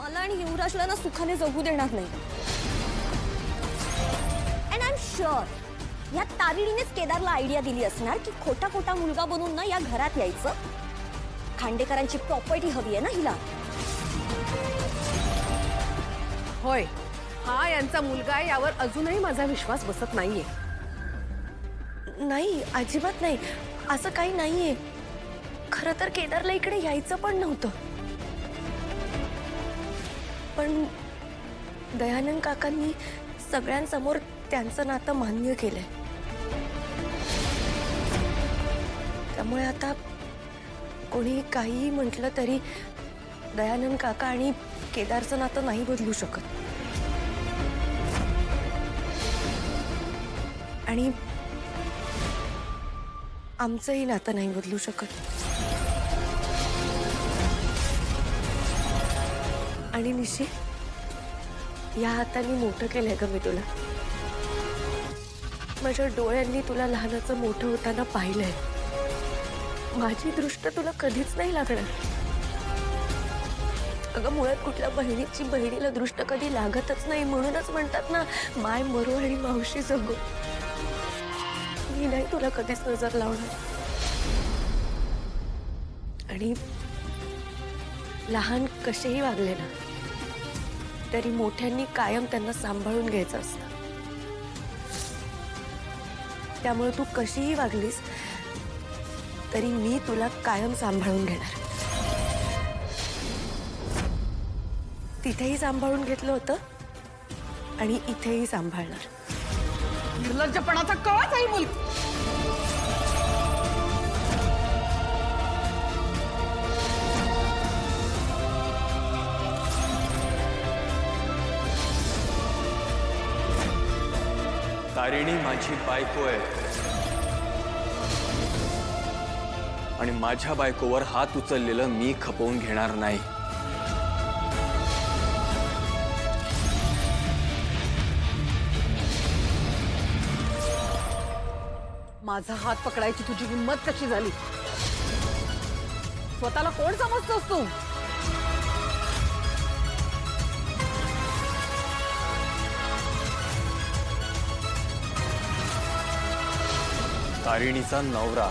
मला आणि युवराजला ना सुखाने जगू देणार नाही. अँड आय एम शुअर या तारिणीनेच केदारला आयडिया दिली असणार की खोटा खोटा मुलगा बनून ना या घरात यायचं. खांडेकरांची प्रॉपर्टी हवी आहे ना हिला. होय, हा यांचा मुलगा आहे यावर अजूनही माझा विश्वास बसत नाहीये. नाही, अजिबात नाही. असं काही नाहीये. खरं तर केदारला इकडे यायचं पण नव्हतं. पण दयानंद काकांनी सगळ्यांसमोर त्यांचं नातं मान्य केलंय. त्यामुळे आता कोणी काहीही म्हटलं तरी दयानंद काका आणि केदारचं नातं नाही बदलू शकत. आणि आमचंही नातं नाही बदलू शकत. आणि निशी, या हाताने मोठं केलंय ग मी तुला. माझ्या डोळ्यांनी तुला लहानाचं मोठं होताना पाहिलंय. माझी दृष्ट तुला कधीच नाही लागणार. अगं, मुळात कुठल्या बहिणीची बहिणीला दृष्ट कधी लागतच नाही. म्हणूनच म्हणतात ना, माय मरो आणि मावशी जगो. मी नाही तुला कधीच नजर लावणार. आणि लहान कसेही वागले ना तरी मोठ्यांनी कायम त्यांना सांभाळून घ्यायचं असतं. त्यामुळे तू कशीही वागलीस तरी मी तुला कायम सांभाळून घेणार. तिथेही सांभाळून घेतलं होतं आणि इथेही सांभाळणार. निर्लज्जपणाचा कळच आहे मुलगा. तारिणी माझी बायको आहे आणि माझ्या बायकोवर हात उचललेलं मी खपवून घेणार नाही. माझा हात पकडायची तुझी हिंमत कशी झाली? स्वतःला कोण समजतोस तू? तारिणीचा नवरा